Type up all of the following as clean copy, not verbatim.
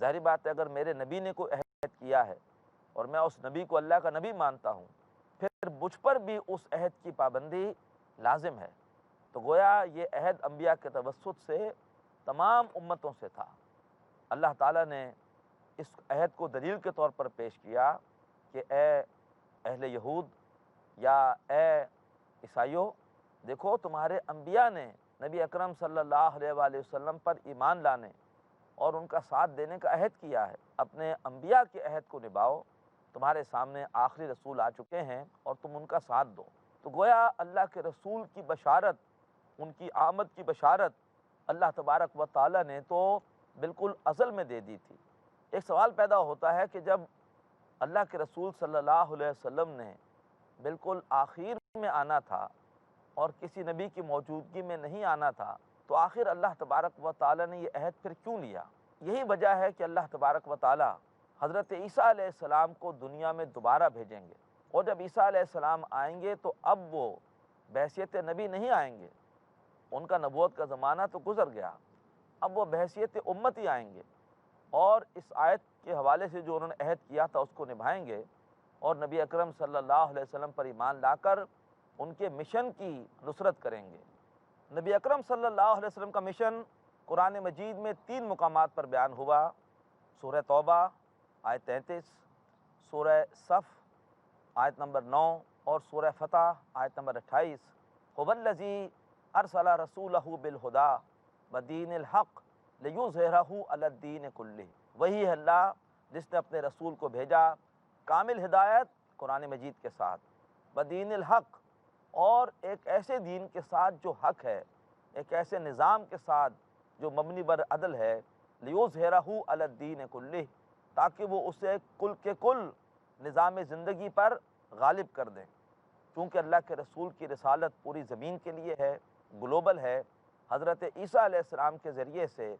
ظاہری بات ہے اگر میرے نبی نے کوئی عہد کیا ہے اور میں اس نبی کو اللہ کا نبی مانتا ہوں، پھر مجھ پر بھی اس عہد کی پابندی لازم ہے۔ تو گویا یہ عہد انبیاء کے توسط سے تمام امتوں سے تھا۔ اللہ تعالیٰ نے اس عہد کو دلیل کے طور پر پیش کیا کہ اے اہل یہود یا اے عیسائیوں، دیکھو تمہارے انبیاء نے نبی اکرم صلی اللہ علیہ وآلہ وسلم پر ایمان لانے اور ان کا ساتھ دینے کا عہد کیا ہے، اپنے انبیاء کے عہد کو نبھاؤ۔ تمہارے سامنے آخری رسول آ چکے ہیں اور تم ان کا ساتھ دو۔ تو گویا اللہ کے رسول کی بشارت، ان کی آمد کی بشارت اللہ تبارک و تعالیٰ نے تو بالکل ازل میں دے دی تھی۔ ایک سوال پیدا ہوتا ہے کہ جب اللہ کے رسول صلی اللہ علیہ وسلم نے بالکل آخر میں آنا تھا اور کسی نبی کی موجودگی میں نہیں آنا تھا، تو آخر اللہ تبارک و تعالیٰ نے یہ عہد پھر کیوں لیا؟ یہی وجہ ہے کہ اللہ تبارک و تعالیٰ حضرت عیسیٰ علیہ السلام کو دنیا میں دوبارہ بھیجیں گے، اور جب عیسیٰ علیہ السلام آئیں گے تو اب وہ بحیثیت نبی نہیں آئیں گے، ان کا نبوت کا زمانہ تو گزر گیا، اب وہ بحیثیت امتی آئیں گے، اور اس آیت کے حوالے سے جو انہوں نے عہد کیا تھا اس کو نبھائیں گے، اور نبی اکرم صلی اللہ علیہ وسلم پر ایمان لا کر ان کے مشن کی نصرت کریں گے۔ نبی اکرم صلی اللہ علیہ وسلم کا مشن قرآن مجید میں 3 مقامات پر بیان ہوا: سورہ توبہ آیت 33، سورہ صف آیت نمبر 9، اور سورہ فتح آیت نمبر 28۔ هو الذی ارسل رسولہ بالہدی ودین الحق لیظہرہ علی الدین کلہ، وہی ہے اللہ جس نے اپنے رسول کو بھیجا کامل ہدایت قرآن مجید کے ساتھ، ودین الحق، اور ایک ایسے دین کے ساتھ جو حق ہے، ایک ایسے نظام کے ساتھ جو مبنی بر عدل ہے، لیظہرہ علی الدین کلہ، تاکہ وہ اسے کل کے کل نظام زندگی پر غالب کر دیں۔ چونکہ اللہ کے رسول کی رسالت پوری زمین کے لیے ہے، گلوبل ہے، حضرت عیسیٰ علیہ السلام کے ذریعے سے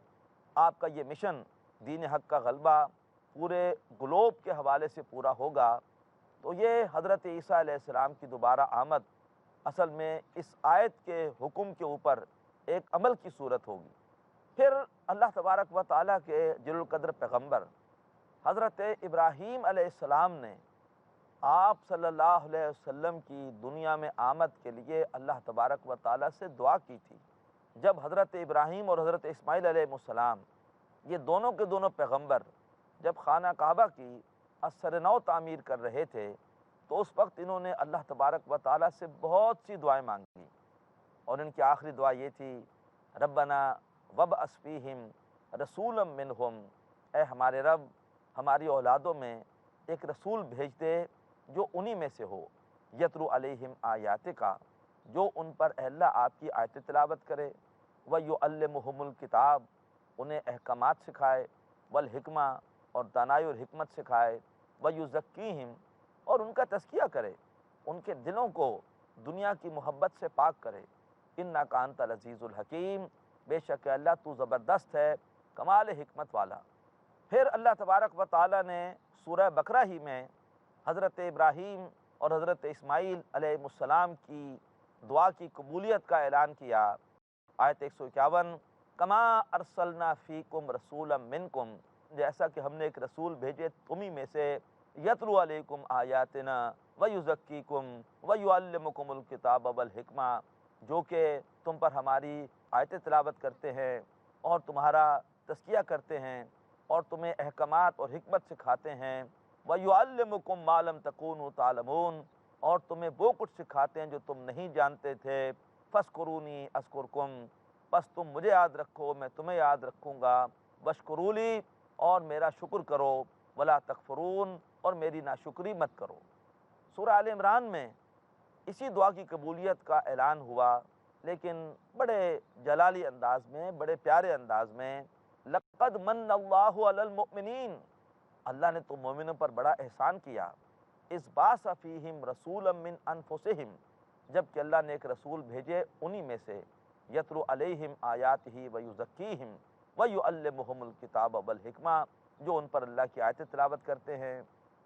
آپ کا یہ مشن دین حق کا غلبہ پورے گلوب کے حوالے سے پورا ہوگا۔ تو یہ حضرت عیسیٰ علیہ السلام کی دوبارہ آمد اصل میں اس آیت کے حکم کے اوپر ایک عمل کی صورت ہوگی۔ پھر اللہ تبارک و تعالیٰ کے جلیل القدر پیغمبر حضرت ابراہیم علیہ السلام نے آپ صلی اللہ علیہ وسلم کی دنیا میں آمد کے لیے اللہ تبارک و تعالیٰ سے دعا کی تھی۔ جب حضرت ابراہیم اور حضرت اسماعیل علیہ السلام یہ دونوں کے دونوں پیغمبر جب خانہ کعبہ کی اثر نو تعمیر کر رہے تھے، تو اس وقت انہوں نے اللہ تبارک و تعالیٰ سے بہت سی دعائیں مانگی، اور ان کی آخری دعا یہ تھی: ربنا وابعث فیہم رسولا منہم، اے ہمارے رب ہماری اولادوں میں ایک رسول بھیج دے جو انہی میں سے ہو، یتلو علیہم آیاتک، جو ان پر اے اللہ آپ کی آیت تلاوت کرے، ویعلمہم الکتاب، انہیں احکامات سکھائے، والحکمہ، اور دانائی اور حکمت سکھائے، ویزکیہم، اور ان کا تزکیہ کرے، ان کے دلوں کو دنیا کی محبت سے پاک کرے، انک انت العزیز الحکیم، بے شک اللہ تو زبردست ہے، کمال حکمت والا۔ پھر اللہ تبارک و تعالیٰ نے سورہ بقرہ ہی میں حضرت ابراہیم اور حضرت اسماعیل علیہ السلام کی دعا کی قبولیت کا اعلان کیا۔ آیت 151، کما ارسلنا فیکم رسولا منکم، جیسا کہ ہم نے ایک رسول بھیجے تمہیں میں سے، یتلو علیکم آیاتنا ویزکیکم ویعلمکم الکتاب والحکمہ، جو کہ تم پر ہماری آیت تلاوت کرتے ہیں اور تمہارا تزکیہ کرتے ہیں اور تمہیں احکامات اور حکمت سکھاتے ہیں، وَيُعَلِّمُكُم مَّا لَمْ تَكُونُوا تَعْلَمُونَ، اور تمہیں وہ کچھ سکھاتے ہیں جو تم نہیں جانتے تھے، فَاذْكُرُونِي أَذْكُرْكُمْ، بس تم مجھے یاد رکھو میں تمہیں یاد رکھوں گا، وَاشْكُرُوا لِي، اور میرا شکر کرو، وَلَا تَكْفُرُونَ، اور میری ناشکری مت کرو۔ سورہ آل عمران میں اسی دعا کی قبولیت کا اعلان ہوا، لیکن بڑے جلالی انداز میں، بڑے پیارے انداز میں، لَقَدْ مَنَّ اللَّهُ عَلَى الْمُؤْمِنِينَ، اللہ نے تو مومنوں پر بڑا احسان کیا، اِذْ بَعَثَ فِيهِمْ رَسُولًا مِّنْ أَنفُسِهِمْ، جب کہ اللہ نے ایک رسول بھیجے انہی میں سے، یتلو علیہم آیاتہ ویزکیہم ویعلمہم الکتاب والحکمہ، جو ان پر اللہ کی آیتیں تلاوت کرتے ہیں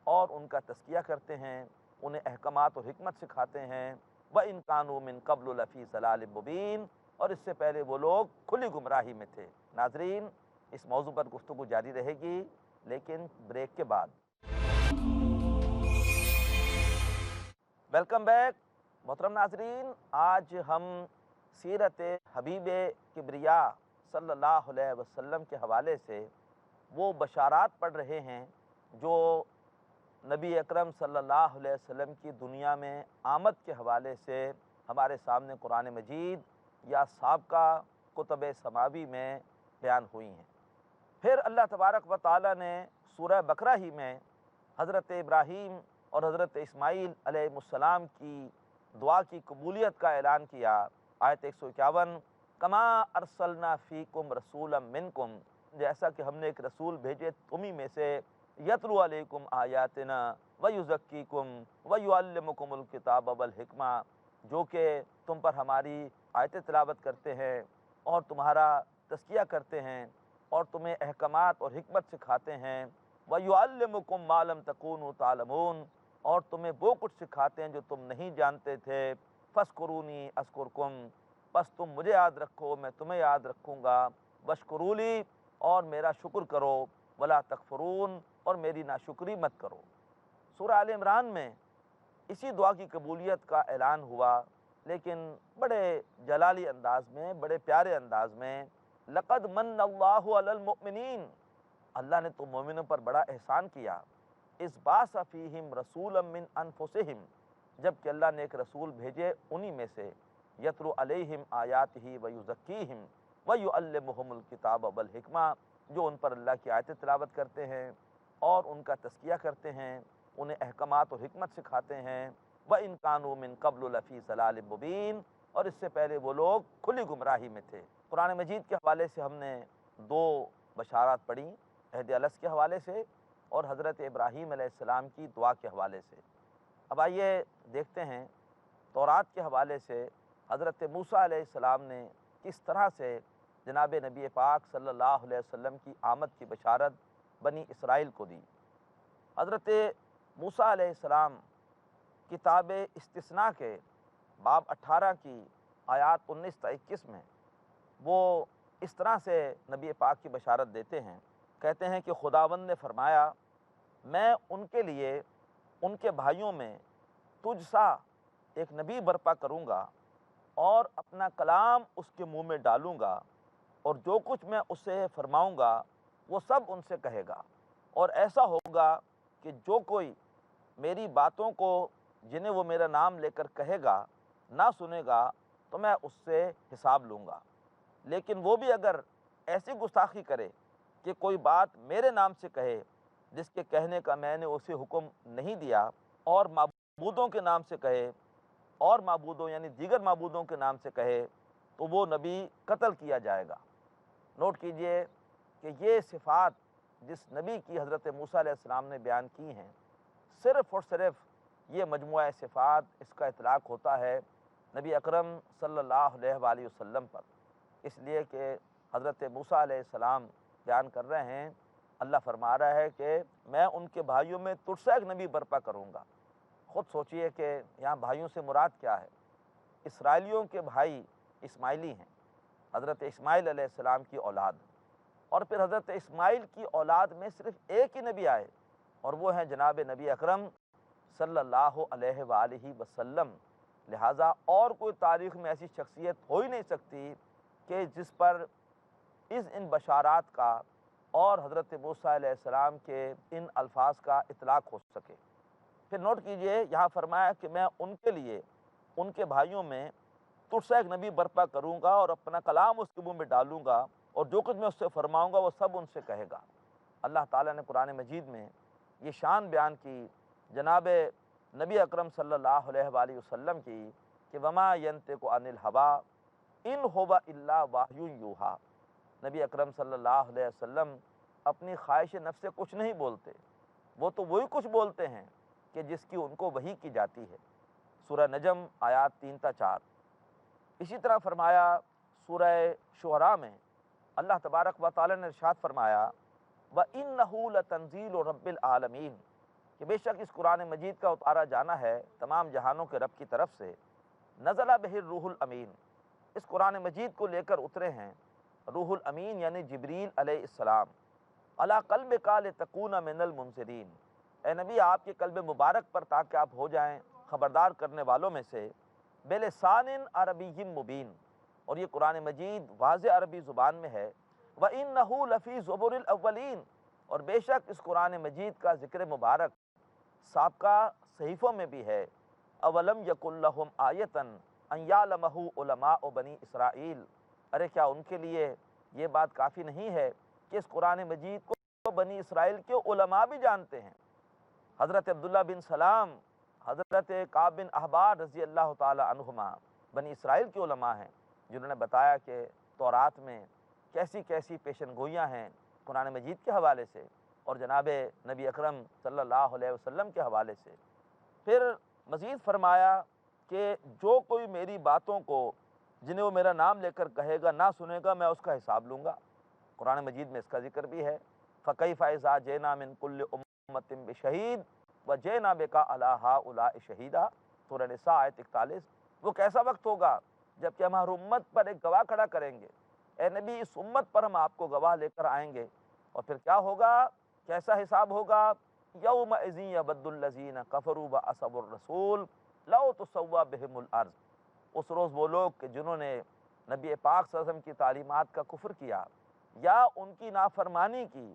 اور ان کا تزکیہ کرتے ہیں، انہیں احکامات اور حکمت سکھاتے ہیں، وَإِن كَانُوا مِن قَبْلُ لَفِي ضَلَالٍ مُبِينٍ، اور اس سے پہلے وہ لوگ کھلی گمراہی میں تھے۔ ناظرین، اس موضوع پر گفتگو جاری رہے گی، لیکن بریک کے بعد۔ ویلکم بیک محترم ناظرین، آج ہم سیرت حبیب کبریا صلی اللہ علیہ وسلم کے حوالے سے وہ بشارات پڑھ رہے ہیں جو نبی اکرم صلی اللہ علیہ وسلم کی دنیا میں آمد کے حوالے سے ہمارے سامنے قرآن مجید یا سابقہ کتب سماوی میں بیان ہوئی ہیں۔ پھر اللہ تبارک و تعالیٰ نے سورہ بقرہ ہی میں حضرت ابراہیم اور حضرت اسماعیل علیہ السلام کی دعا کی قبولیت کا اعلان کیا۔ آیت 151، کما ارسلنا فیکم رسولا منکم، جیسا کہ ہم نے ایک رسول بھیجے تمہیں میں سے، یتلو علیکم آیاتنا ویزکیکم ویعلمکم الکتاب والحکمہ، جو کہ تم پر ہماری آیت تلاوت کرتے ہیں اور تمہارا تزکیہ کرتے ہیں اور تمہیں احکامات اور حکمت سکھاتے ہیں، وَيُعَلِّمُكُم مَّا لَمْ تَكُونُوا تَعْلَمُونَ، اور تمہیں وہ کچھ سکھاتے ہیں جو تم نہیں جانتے تھے، فَاذْكُرُونِي أَذْكُرْكُمْ، بس تم مجھے یاد رکھو میں تمہیں یاد رکھوں گا، وَاشْكُرُوا لِي، اور میرا شکر کرو، وَلَا تَكْفُرُونَ، اور میری ناشکری مت کرو۔ سورہ آل عمران میں اسی دعا کی قبولیت کا اعلان ہوا، لیکن بڑے جلالی انداز میں، بڑے پیارے انداز میں، لَقَدْ مَنَّ اللَّهُ عَلَى الْمُؤْمِنِينَ، اللہ نے تو مومنوں پر بڑا احسان کیا، اِذْ بَعَثَ فِيهِمْ رَسُولًا مِّنْ أَنفُسِهِمْ، جب کہ اللہ نے ایک رسول بھیجے انہی میں سے، یتلو علیہم آیاتہ ویزکیہم ویعلمہم الکتاب والحکمہ، جو ان پر اللہ کی آیتیں تلاوت کرتے ہیں اور ان کا تزکیہ کرتے ہیں، انہیں احکامات اور حکمت سکھاتے ہیں، وَإِن كَانُوا مِن قَبْلُ لَفِي ضَلَالٍ مُبِينٍ، اور اس سے پہلے وہ لوگ کھلی گمراہی میں تھے۔ قرآن مجید کے حوالے سے ہم نے دو بشارات پڑھی، عہد الست کے حوالے سے اور حضرت ابراہیم علیہ السلام کی دعا کے حوالے سے۔ اب آئیے دیکھتے ہیں تورات کے حوالے سے حضرت موسیٰ علیہ السلام نے کس طرح سے جناب نبی پاک صلی اللہ علیہ وسلم کی آمد کی بشارت بنی اسرائیل کو دی۔ حضرت موسیٰ علیہ السلام کتاب استثناء کے باب 18 کی آیات 19 تا 21 میں وہ اس طرح سے نبی پاک کی بشارت دیتے ہیں، کہتے ہیں کہ خداوند نے فرمایا، میں ان کے لیے ان کے بھائیوں میں تجھ سا ایک نبی برپا کروں گا اور اپنا کلام اس کے منہ میں ڈالوں گا، اور جو کچھ میں اسے فرماؤں گا وہ سب ان سے کہے گا، اور ایسا ہوگا کہ جو کوئی میری باتوں کو جنہیں وہ میرا نام لے کر کہے گا نہ سنے گا تو میں اس سے حساب لوں گا، لیکن وہ بھی اگر ایسی گستاخی کرے کہ کوئی بات میرے نام سے کہے جس کے کہنے کا میں نے اسے حکم نہیں دیا، اور معبودوں کے نام سے کہے، اور معبودوں یعنی دیگر معبودوں کے نام سے کہے، تو وہ نبی قتل کیا جائے گا۔ نوٹ کیجئے کہ یہ صفات جس نبی کی حضرت موسیٰ علیہ السلام نے بیان کی ہیں، صرف اور صرف یہ مجموعہ صفات اس کا اطلاق ہوتا ہے نبی اکرم صلی اللہ علیہ وآلہ وسلم پر، اس لیے کہ حضرت موسیٰ علیہ السلام بیان کر رہے ہیں، اللہ فرما رہا ہے کہ میں ان کے بھائیوں میں تجھ سے ایک نبی برپا کروں گا۔ خود سوچئے کہ یہاں بھائیوں سے مراد کیا ہے؟ اسرائیلیوں کے بھائی اسماعیلی ہیں، حضرت اسماعیل علیہ السلام کی اولاد، اور پھر حضرت اسماعیل کی اولاد میں صرف ایک ہی نبی آئے، اور وہ ہیں جناب نبی اکرم صلی اللہ علیہ وآلہ وسلم۔ لہٰذا اور کوئی تاریخ میں ایسی شخصیت ہو ہی نہیں سکتی کہ جس پر ان بشارات کا اور حضرت موسیٰ علیہ السلام کے ان الفاظ کا اطلاق ہو سکے۔ پھر نوٹ کیجئے یہاں فرمایا کہ میں ان کے لیے ان کے بھائیوں میں تجھ سے ایک نبی برپا کروں گا اور اپنا کلام اس کے منہ میں ڈالوں گا، اور جو کچھ میں اس سے فرماؤں گا وہ سب ان سے کہے گا۔ اللہ تعالیٰ نے قرآن مجید میں یہ شان بیان کی جناب نبی اکرم صلی اللہ علیہ وآلہ وسلم کی کہ وما ینطق عن الہویٰ ان ہو الا وحی یوحیٰ، نبی اکرم صلی اللہ علیہ وسلم اپنی خواہش نفس سے کچھ نہیں بولتے، وہ تو وہی کچھ بولتے ہیں کہ جس کی ان کو وحی کی جاتی ہے۔ سورہ نجم آیات 3 تا 4۔ اسی طرح فرمایا سورہ شعراء میں اللہ تبارک و تعالی نے ارشاد فرمایا وَإِنَّهُ لَتَنزِيلُ رَبِّ الْعَالَمِينَ، کہ بے شک اس قرآن مجید کا اتارا جانا ہے تمام جہانوں کے رب کی طرف سے، نزل بہ الروح الامین، اس قرآن مجید کو لے کر اترے ہیں روح الامین یعنی جبریل علیہ السلام، علی قلبک لتکون من المنذرین، اے نبی آپ کے قلب مبارک پر تاکہ آپ ہو جائیں خبردار کرنے والوں میں سے، بلسان عربی مبین، اور یہ قرآن مجید واضح عربی زبان میں ہے، وَإِنَّهُ لَفِي زُبُرِ الْأَوَّلِينَ، اور بے شک اس قرآن مجید کا ذکر مبارک سابقہ صحیفوں میں بھی ہے، اولم یکن لہم آیتن ان یعلمہ علماء بنی اسرائیل، ارے کیا ان کے لیے یہ بات کافی نہیں ہے کہ اس قرآن مجید کو بنی اسرائیل کے علماء بھی جانتے ہیں۔ حضرت عبداللہ بن سلام، حضرت کعب بن احبار رضی اللہ تعالی عنہما بنی اسرائیل کے علماء ہیں، جنہوں نے بتایا کہ تورات میں کیسی کیسی پیشن گوئیاں ہیں قرآن مجید کے حوالے سے اور جناب نبی اکرم صلی اللہ علیہ وسلم کے حوالے سے۔ پھر مزید فرمایا کہ جو کوئی میری باتوں کو جنہیں وہ میرا نام لے کر کہے گا نہ سنے گا، میں اس کا حساب لوں گا۔ قرآن مجید میں اس کا ذکر بھی ہے، فَكَيْفَ إِذَا جِئْنَا مِن كُلِّ أُمَّةٍ بِشَهِيدٍ وَجِئْنَا بِكَ عَلَىٰ هَٰؤُلَاءِ شَهِيدًا، سورہ نساء آیت 41۔ وہ کیسا وقت ہوگا جب کہ ہم ہر امت پر ایک گواہ کھڑا کریں گے، اے نبی اس امت پر ہم آپ کو گواہ لے کر آئیں گے، اور پھر کیا ہوگا، کیسا حساب ہوگا، یومئذ یود الذین کفروا وعصوا الرسول لو تسوی بہم الارض، اس روز وہ لوگ کہ جنہوں نے نبی پاک صلی اللہ علیہ وسلم کی تعلیمات کا کفر کیا یا ان کی نافرمانی کی،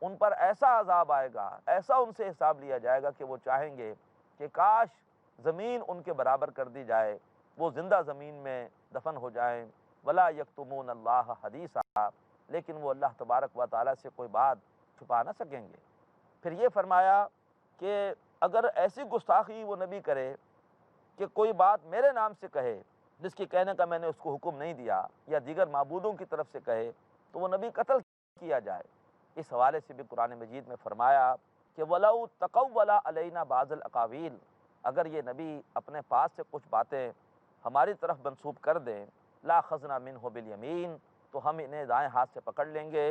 ان پر ایسا عذاب آئے گا، ایسا ان سے حساب لیا جائے گا کہ وہ چاہیں گے کہ کاش زمین ان کے برابر کر دی جائے، وہ زندہ زمین میں دفن ہو جائیں، ولا یکتمون اللہ حدیثا، لیکن وہ اللہ تبارک و تعالیٰ سے کوئی بات چھپا نہ سکیں گے۔ پھر یہ فرمایا کہ اگر ایسی گستاخی وہ نبی کرے کہ کوئی بات میرے نام سے کہے جس کے کہنے کا میں نے اس کو حکم نہیں دیا، یا دیگر معبودوں کی طرف سے کہے، تو وہ نبی قتل کیا جائے۔ اس حوالے سے بھی قرآن مجید میں فرمایا کہ وَلَوْ تَقَوَّلَ عَلَيْنَا بَعْضَ الْأَقَاوِيلِ، اگر یہ نبی اپنے پاس سے کچھ باتیں ہماری طرف منسوب کر دیں، لَأَخَذْنَا مِنْهُ بِالْيَمِينِ، تو ہم انہیں دائیں ہاتھ سے پکڑ لیں گے،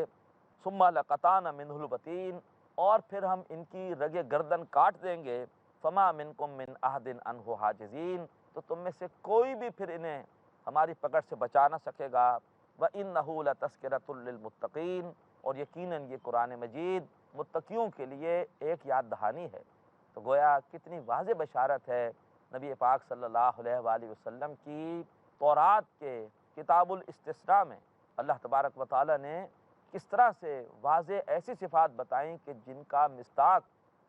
ثُمَّ لَقَطَعْنَا مِنْهُ الْوَتِينَ، اور پھر ہم ان کی رگ گردن کاٹ دیں گے، فَمَا مِنْكُمْ مِنْ أَحَدٍ عَنْهُ حَاجِزِينَ، تو تم میں سے کوئی بھی پھر انہیں ہماری پکڑ سے بچا نہ سکے گا، وَإِنَّهُ لَتَذْكِرَةٌ لِّلْمُتَّقِينَ، اور یقیناً یہ قرآن مجید متقیوں کے لیے ایک یاد دہانی ہے۔ تو گویا کتنی واضح بشارت ہے نبی پاک صلی اللہ علیہ وآلہ وسلم کی، تورات کے کتاب الاستثناء میں اللہ تبارک و تعالیٰ نے کس طرح سے واضح ایسی صفات بتائیں کہ جن کا مصداق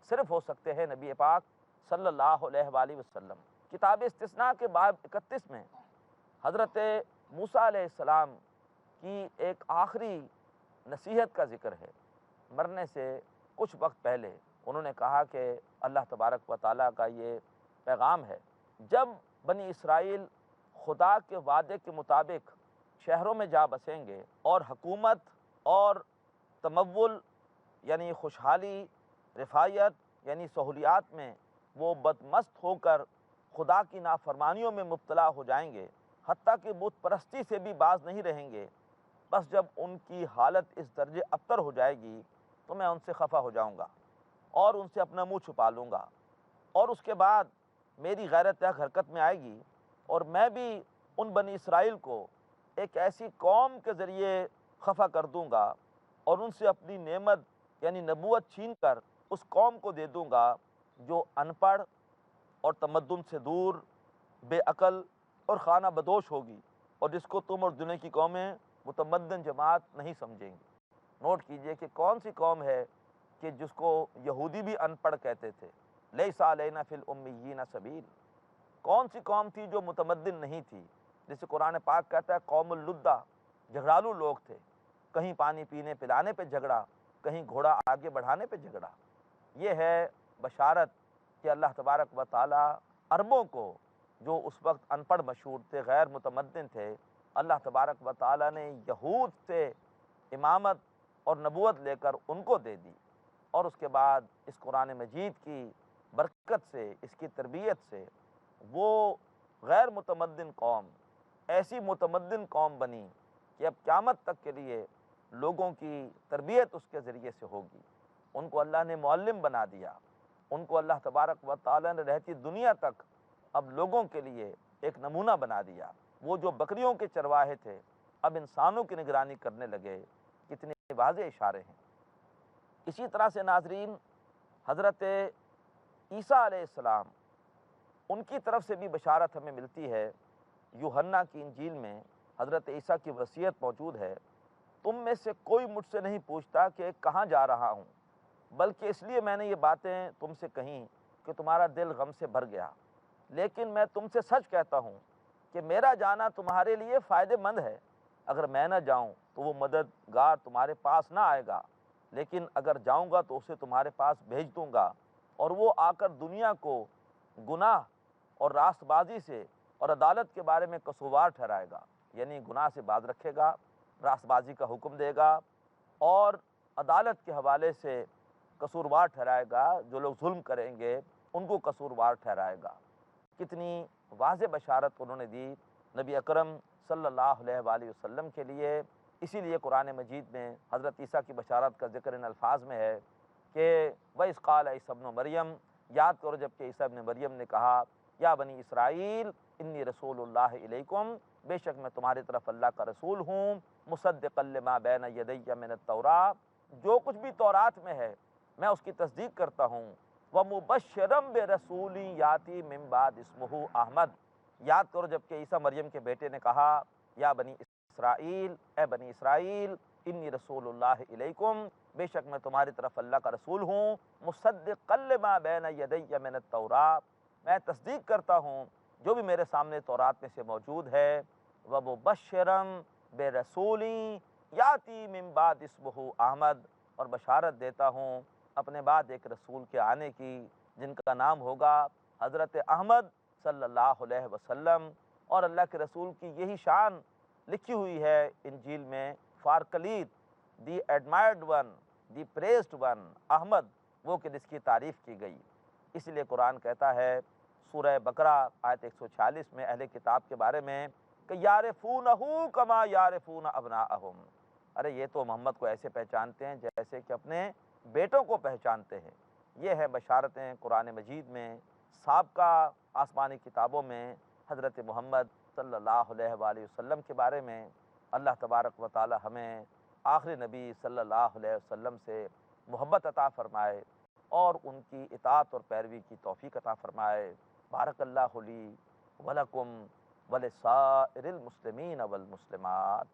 صرف ہو سکتے ہیں نبی پاک صلی اللہ علیہ وآلہ وسلم۔ کتاب استثناء کے باب 31 میں حضرت موسیٰ علیہ السلام کی ایک آخری نصیحت کا ذکر ہے۔ مرنے سے کچھ وقت پہلے انہوں نے کہا کہ اللہ تبارک و تعالیٰ کا یہ پیغام ہے، جب بنی اسرائیل خدا کے وعدے کے مطابق شہروں میں جا بسیں گے اور حکومت اور تمول یعنی خوشحالی، رفاہیت یعنی سہولیات میں وہ بدمست ہو کر خدا کی نافرمانیوں میں مبتلا ہو جائیں گے، حتیٰ کہ بت پرستی سے بھی باز نہیں رہیں گے، بس جب ان کی حالت اس درجے ابتر ہو جائے گی تو میں ان سے خفا ہو جاؤں گا اور ان سے اپنا منہ چھپا لوں گا، اور اس کے بعد میری غیرت حرکت میں آئے گی، اور میں بھی ان بنی اسرائیل کو ایک ایسی قوم کے ذریعے خفا کر دوں گا اور ان سے اپنی نعمت یعنی نبوت چھین کر اس قوم کو دے دوں گا جو ان پڑھ اور تمدن سے دور، بے عقل اور خانہ بدوش ہوگی، اور جس کو تم اور دنیا کی قومیں متمدن جماعت نہیں سمجھیں گی۔ نوٹ کیجئے کہ کون سی قوم ہے کہ جس کو یہودی بھی ان پڑھ کہتے تھے، لیس علینا فی الامیین سبیل، کون سی قوم تھی جو متمدن نہیں تھی، جسے قرآن پاک کہتا ہے قوم اللدہ، جھگڑالو لوگ تھے، کہیں پانی پینے پلانے پہ جھگڑا، کہیں گھوڑا آگے بڑھانے پہ جھگڑا۔ یہ ہے بشارت کہ اللہ تبارک و تعالیٰ عربوں کو، جو اس وقت ان پڑھ مشہور تھے، غیر متمدن تھے، اللہ تبارک و تعالیٰ نے یہود سے امامت اور نبوت لے کر ان کو دے دی، اور اس کے بعد اس قرآن مجید کی برکت سے، اس کی تربیت سے وہ غیر متمدن قوم ایسی متمدن قوم بنی کہ اب قیامت تک کے لیے لوگوں کی تربیت اس کے ذریعے سے ہوگی۔ ان کو اللہ نے معلم بنا دیا، ان کو اللہ تبارک و تعالیٰ نے رہتی دنیا تک اب لوگوں کے لیے ایک نمونہ بنا دیا۔ وہ جو بکریوں کے چرواہے تھے، اب انسانوں کی نگرانی کرنے لگے۔ کتنے واضح اشارے ہیں۔ اسی طرح سے ناظرین، حضرت عیسیٰ علیہ السلام، ان کی طرف سے بھی بشارت ہمیں ملتی ہے۔ یوحنا کی انجیل میں حضرت عیسیٰ کی وصیت موجود ہے، تم میں سے کوئی مجھ سے نہیں پوچھتا کہ کہاں جا رہا ہوں، بلکہ اس لیے میں نے یہ باتیں تم سے کہیں کہ تمہارا دل غم سے بھر گیا، لیکن میں تم سے سچ کہتا ہوں کہ میرا جانا تمہارے لیے فائدہ مند ہے۔ اگر میں نہ جاؤں تو وہ مددگار تمہارے پاس نہ آئے گا، لیکن اگر جاؤں گا تو اسے تمہارے پاس بھیج دوں گا، اور وہ آ کر دنیا کو گناہ اور راست بازی سے اور عدالت کے بارے میں قصوروار ٹھہرائے گا، یعنی گناہ سے باز رکھے گا، راست بازی کا حکم دے گا، اور عدالت کے حوالے سے قصوروار ٹھہرائے گا۔ جو لوگ ظلم کریں گے ان کو قصوروار ٹھہرائے گا۔ کتنی واضح بشارت انہوں نے دی نبی اکرم صلی اللہ علیہ وآلہ وسلم کے لیے۔ اسی لیے قرآن مجید میں حضرت عیسیٰ کی بشارت کا ذکر ان الفاظ میں ہے کہ وَإِذْ قَالَ عِیسیٰ ابْنُ مریم، یاد کرو جب کہ عیسیٰ ابن مریم نے کہا، یا بنی اسرائیل انی رسول اللہ علیکم، بے شک میں تمہاری طرف اللہ کا رسول ہوں، مصدقا لما بین یدی من التوراۃ، جو کچھ بھی تورات میں ہے میں اس کی تصدیق کرتا ہوں، ومبشرا برسول یاتی من بعد اسمہ احمد۔ یاد کرو جب کہ عیسیٰ مریم کے بیٹے نے کہا، یا بنی اسرائیل، اے بنی اسرائیل، انی رسول اللہ علیکم، بے شک میں تمہاری طرف اللہ کا رسول ہوں، مصدقا لما بین یدی من التوراۃ، میں تصدیق کرتا ہوں جو بھی میرے سامنے تورات میں سے موجود ہے، ومبشرا برسول یاتی من بعد اسمہ احمد، اور بشارت دیتا ہوں اپنے بعد ایک رسول کے آنے کی جن کا نام ہوگا حضرت احمد صلی اللہ علیہ وسلم۔ اور اللہ کے رسول کی یہی شان لکھی ہوئی ہے انجیل میں، فارکلیت، دی ایڈمائرڈ ون، دی پریزڈ ون، احمد، وہ کہ جس کی تعریف کی گئی۔ اس لیے قرآن کہتا ہے سورہ بقرہ آیت 146 میں اہل کتاب کے بارے میں کہ یعرفونہ کما یعرفون ابناءہم، ارے یہ تو محمد کو ایسے پہچانتے ہیں جیسے کہ اپنے بیٹوں کو پہچانتے ہیں۔ یہ ہے بشارتیں قرآن مجید میں۔ سابقہ آسمانی کتابوں میں حضرت محمد صلی اللہ علیہ وآلہ وسلم کے بارے میں اللہ تبارک و تعالی ہمیں آخری نبی صلی اللہ علیہ وسلم سے محبت عطا فرمائے اور ان کی اطاعت اور پیروی کی توفیق عطا فرمائے۔ بارک اللہ لی ولکم ولسائر المسلمین والمسلمات۔